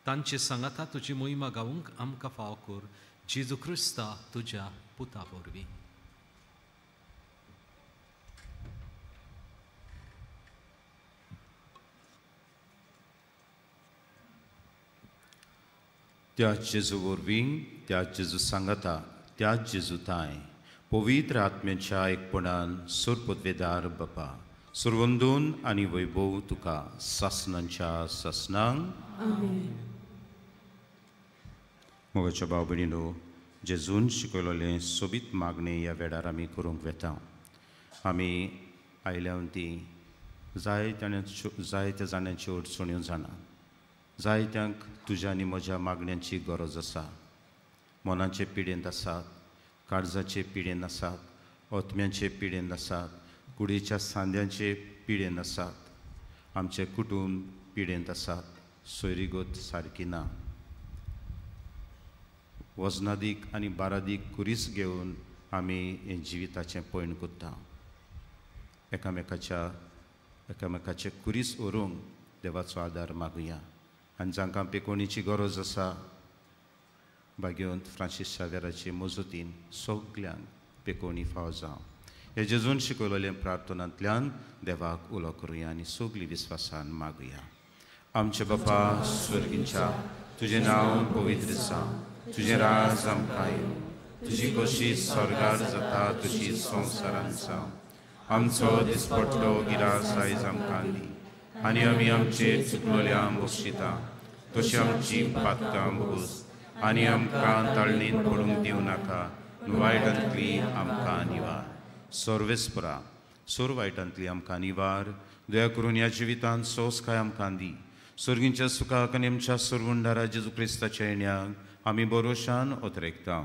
तांचे सांगाता तुजी मोहिमा गावूंक आमकां फाव कर. जेजू क्रिस्ता तुझ्या पुता वरवीं. त्या जेजू वरवीं, त्या जेजू सांगाता, त्या जेजू ताय पवित्र आत्म्याच्या एकपणान सुरपदवेदार बापा सुरवंदून आनी वैभव तुका सासनांच्या सासनांक मोगाच्या भाव भयणीनो, जेजून शिकयलोलें सोबीत मागणें ह्या वेळार आमी करूंक वेता. आमी आयल्यावन ती जायत्या जाणांची अडचण्यो जाणा. जायत्यांक तुज्या आनी म्हज्या मागण्यांची गरज आसा. मनाचे पिडेंत आसात, काळजाचे पिडेंत आसात, ओतम्यांचे पिडेंत आसात, कुडीच्या सांद्यांचे पिडेंत आसात. आमचे कुटुंब पिडेंत आसात. सोयरीगत सारकी ना. वजनादीक आनी बारादीक कुरीस घेवन आमी हे जिविताचें पयण कोत्ता. एकामेकाचे कुरीस व्हरूंक देवाचो आदार मागुया. आनी जांकां पेकोणीची गरज आसा, भाग्यवंत फ्रांसीस शावेराचे मजतीन सगल्यांक पेकोणी फाव जावं. हे जेजून शिकयलोलें प्रार्थनांतल्यान देवाक उलो करुया आनी सगलीं विस्वासान मागुया. आमचे बापा स्वर्गींच्या, तुजें नांव पवित्र जावं, तुजें राज आमकां येवं, तुजी कशी स्वर्गार जाता तशी संवसारांत जावं. आमचो दिसपट्टो गिरास आयज आमकां दी, आनी आमी आमचे चुकलोल्यांक बक्षिता तशी आमची पातकां भोस, आनी आमकां ताळणीत पडूंक दिवं नाका, वायटांतली आमकां निवार. सर्वेस्परा, सोर वायटांतली आमकां निवार. दया करून ह्या जिवितांत सोंसकाय आमकां दी. सर्गींच्या सुखाक आनी आमच्या सर्वंडारा जेजू क्रिस्ताच्या येण्याक आमी भरोशान ओतरेकता.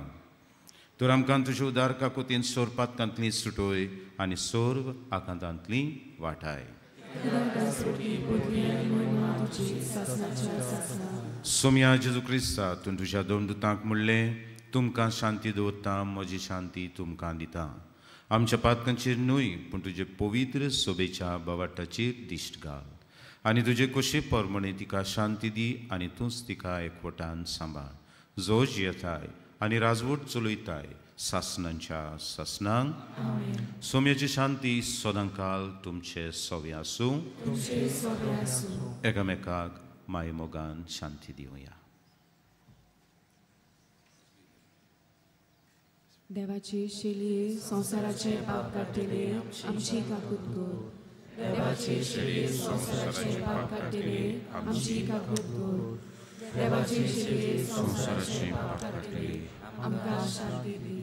तर आमकां तुज्या उदार काकुतीन सोर पातकांतली सुटोय आनी सोर्व आकांतांतली वाटाय. सोम्या जेजू क्रिस्ता, तूं तुज्या दोन दुतांक म्हणलें, तुमकां शांती दवरता, म्हजी शांती तुमकां दिता. आमच्या पातकांचेर न्हय, पूण तुजे पवित्र सोबेच्या बावाटाचेर दिश्ट घाल. आनी तुजे कशे परमणे तिका शांती दी, आनी तूंच तिका एकवटान सांबाळ. जोज येताय आनी राजवट चलयताय सासनांच्या सासनांक. सोम्याची शांती सदांकाल तुमचे सोबे आसूं. एकामेकाक माय मोगान शांती दिवया. देवाची शेली संसाराचे पाप काडटले आमची काकूट कर. देवाची शेली संसाराचे पाप काडटले आमची काकूट कर. देवाची शेली संसाराचे पाप काडटले आमकां शांती दी.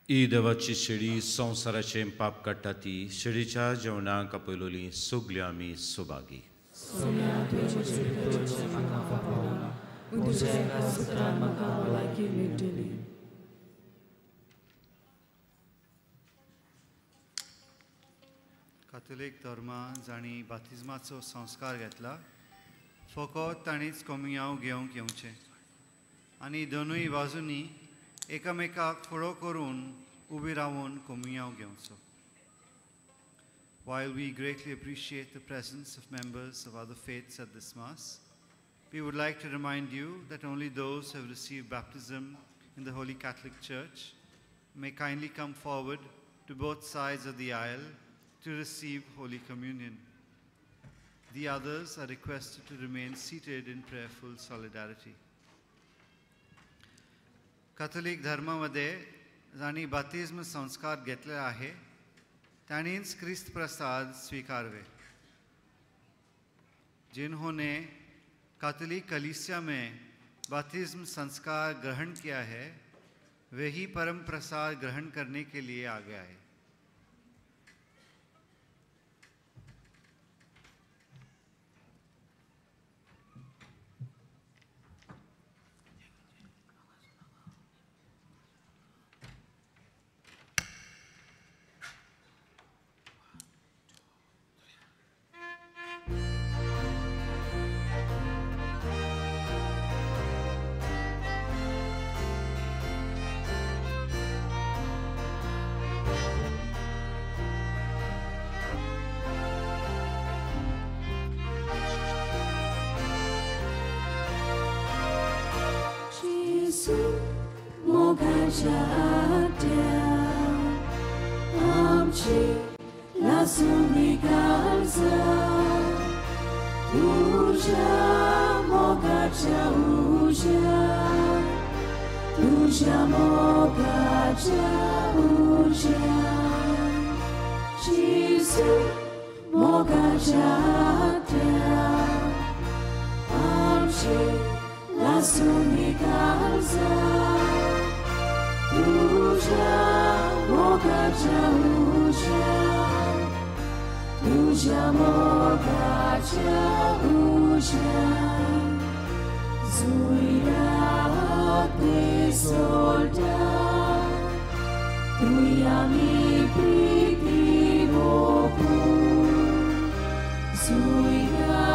ही देवाची शेळी संवसाराचे पाप काडटा ती शेळीच्या जेवणाक आपयलोली सगलीं आमी सुभागी. कॅथोलीक धर्मांत जाणी बातिजमाचो संस्कार घेतला, फकत ताणीच कोमयाव घेवंक येवचें आनी दोनूय बाजूंनी एकामेकाक फुडो करून उबी रावन कोमयाव घेवचो. While we greatly appreciate the presence of members of other faiths at this Mass, we would like to remind you that only those who have received baptism in the Holy Catholic Church may kindly come forward to both sides of the aisle to receive Holy Communion. The others are requested to remain seated in prayerful solidarity. Catholic धर्मामध्ये जाणी बातिज्म संस्कार घेतले आहे ताणीच ख्रिस्त प्रसाद स्वीकारवे. जिन्होंने कैथोलिक कलीसिया में बातिज्म संस्कार ग्रहण किया है वे ही परम प्रसाद ग्रहण करने के लिए आगे आए. Jesu, मोगाच्या आत्या आमची लासून काळजा तुझ्या मोगाच्या उजा तुझ्या मोगाच्या उजा Jesu, मोगाच्या आत्या आमची लासून काळजा तुझ्या मोगाच्या उजा तुझ्या मोगाच्या उजा जुळला ते सोडा तुया मी प्रीती भोगू जुळला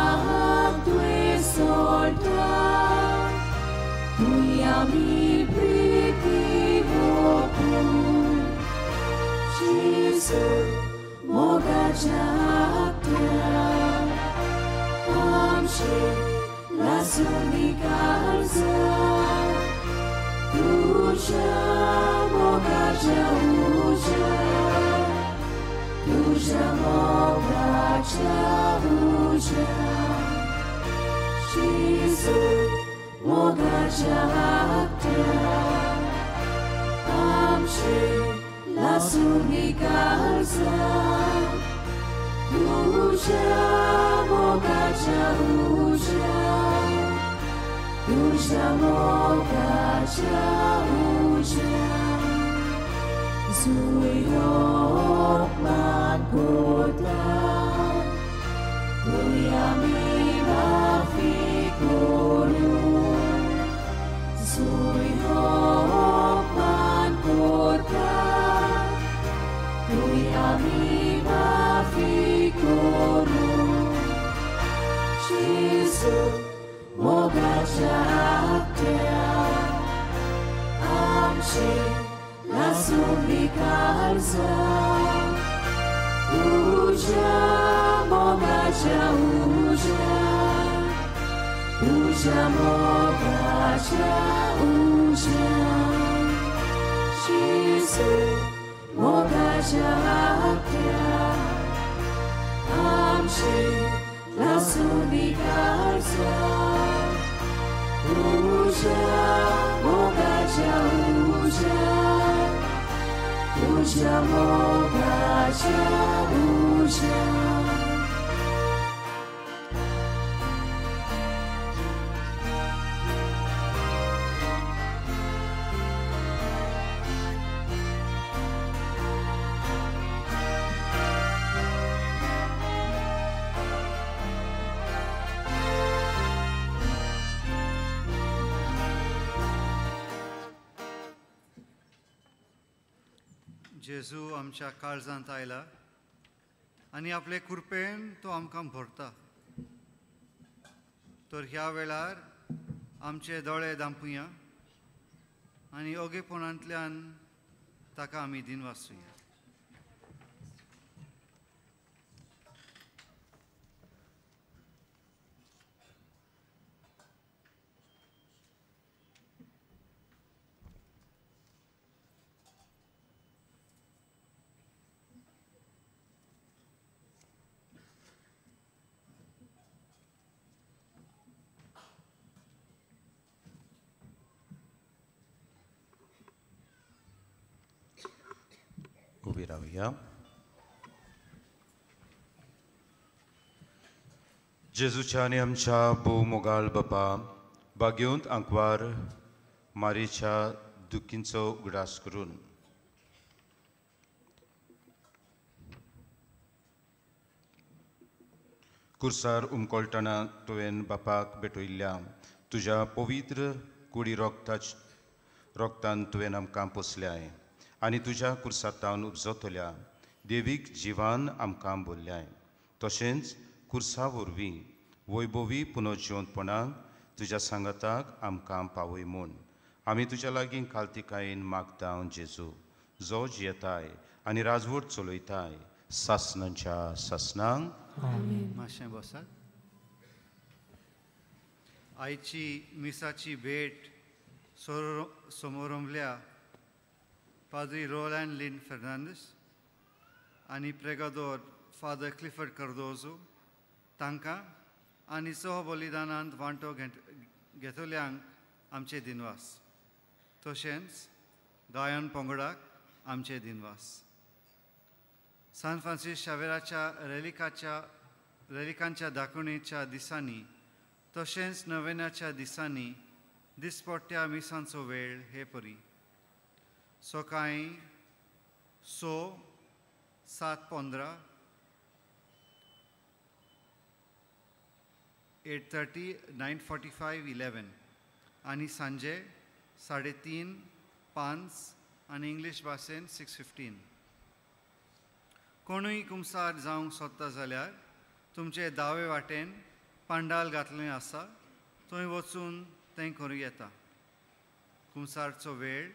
ते सोडा तुया मी प्रीती भोगू Jesu, मोगाच्या आत्या आमची लासून काळजा तुझ्या मोगाच्या उजा तुझ्या मोगाच्या उजा Jesu, मोगाच्या आत्या आमची लासून काळजा तुझ्या मोगाच्या उजा तुझ्या मोगाच्या उजा जुळलो मान कोता तुया मी माफी करू जुळलो मान कोता तुया मी माफी करू Jesu, मोगाच्या आत्या आमची लासून काळजा तुझ्या मोगाच्या उजा तुझ्या मोगाच्या उजा Jesu, मोगाच्या आत्या आमची लासून काळजा तुझ्या मोगाच्या उजा तुझ्या मोगाच्या उजा जेजू आमच्या काळजांत आयला आनी आपले कृपेन तो आमकां भरता तर ह्या वेळार आमचे दोळे धांपुया आनी ओगेपणांतल्यान ताका आमी दिनवासूया उभी राहूया. जेजूच्या आनी आमच्या भोव मोगाळ बापा बागेवंत आंकवार मारीच्या दुखींचो उगडास करून कुर्सार उमकोळटना तुवें बापाक भेटयल्ल्या तुज्या पवित्र कुडी रोगतान तुवें आमकां पोसल्याय आनी तुज्या कुर्सातावन उपजतल्या देवीक जिवान आमकां बोल्ल्याय. तशेंच कुर्सा वरवीं वैभवी पुनर्जिवंतपणाक तुज्या सांगाताक आमकां पावय म्हूण आमी तुज्या लागीं काल्तिकायेन मागता जेजू जो जियेताय आनी राजवट चलयताय सासनांच्या सासनांक. मातशें बसात. आयची मिसाची भेट समोरल्या Padre Roland Lynn Fernandes आणि प्रेगादोर फादर क्लिफर्ड कार्दोजो तांकां आनी सह बलिदानांत वांटो घेतल्यांक आमचे दिनवास तशेंच गायन पंगडाक आमचे दिनवास सान फ्रांसीस शावेराच्या रेलिकांच्या दाखोवणेच्या दिसांनी तशेंच नव्याच्या दिसांनी दिसपट्ट्या मिसांचो वेळ हे परी सकाळीं 7:15 8:30 9:45 11 आनी सांजे 3:30 5 आनी इंग्लीश भाशेन 6:15 कोणूय कुमसार जावंक सोदता जाल्यार तुमचे दावे वाटेन पांडाल घातलें आसा थंय वचून तें करूं येता कुमसारचो वेळ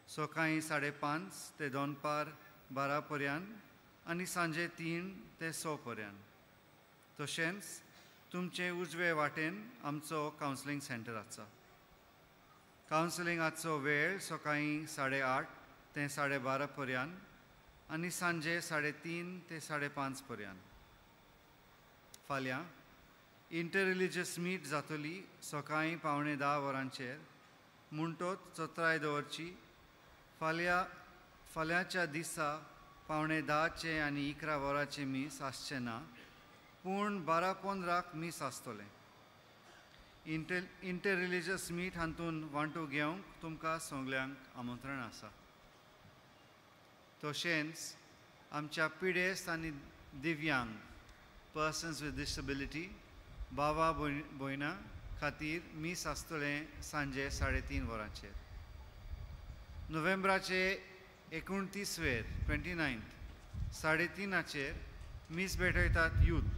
सकाळीं 5:30 ते दनपार 12 पर्यंत आनी सांजे 3 ते 6 पर्यंत तशेंच तुमचे उजवे वाटेन आमचो कावन्सिलींग सेंटर आसा कावन्सिलिंगाचो वेळ सकाळीं 8:30 ते 12:30 पर्यंत आनी सांजे 3:30 ते 5:30 पर्यंत फाल्यां इंटररिलिजियस मीट जातली सकाळीं 9:45 वरांचेर म्हणटोच चत्राय दवरची फाल्यांच्या दिसा 9:45 आनी 11 वरांचे मीस आसचें ना पूण 12:15 मीस आसतलें इंटररिलिजियस मीट हातूंत वांटो घेवंक तुमकां सगल्यांक आमंत्रण आसा तशेंच आमच्या पिडेस्त आनी दिव्यांग पर्सन्स विथ डिसेबिलिटी भावा भयणां खातीर मीस आसतलें सांजे 3:30 वरांचेर नोव्हेंबराचे 29 29 3:30 मीस भेटयतात यूथ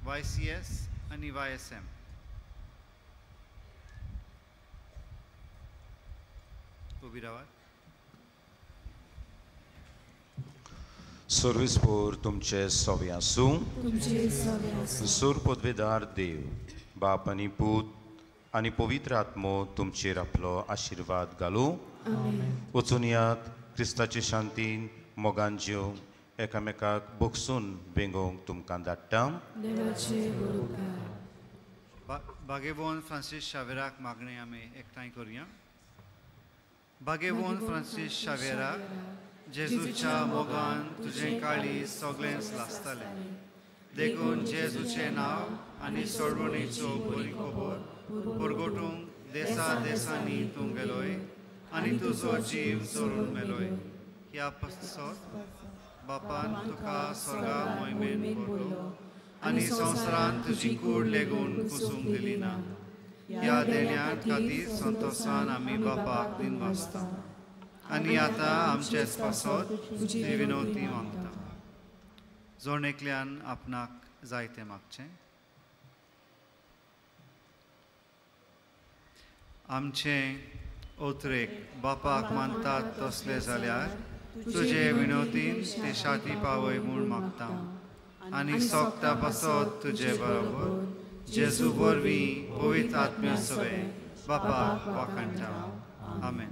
YCS आनी YSM उबी रावात सर्वीस por तुमचे सवे आसूं सुर पदवेदार देव बाप आनी पूत आनी पवित्र आत्मो तुमचेर आपलो आशिर्वाद घालूं वचून यात क्रिस्ताचे शांतीन मोगान जेव एकामेकाक बोगसून बेंगोवंक तुमकां धाडटा बागेबोन फ्रांसीस शावेराक मागणें आमी एकठांय करुया बागेबोन फ्रांसीस शावेराक जेजूच्या मोगान तुजें काळी सगळेंच लासतालें देखून जेजूचें नांव आनी सोडवणेचो बरी खबर परगटूंक देसा देसांनी तूं गेलोय आनी तुजो जीव चोरून मेलोय ह्या पासत बापान तुका स्वर्गा मोहिमेन व्हरलो आनी संवसारांत तुजी कूड लेगून कुसूंक दिली ना ह्या देण्यां खातीर संतोशान आमी बापाक दिन वाचता आनी आतां आमचेच पासत तुजी विनवती मागता जोडणेंतल्यान आपणाक जाय तें मागचें आमचें ओतरेक बापाक मानतात तसलें जाल्यार तुजे विनोतीन ते शाती पावय म्हूण मागता आनी सोगता पासत तुजे बरोबर जेजू वरवीं पवित्र आत्म्या सवे बापाक वाखाणटा आमेन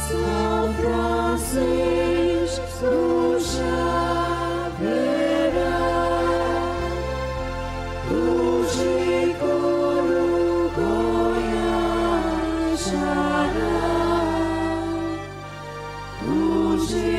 San Francisco. Jesus,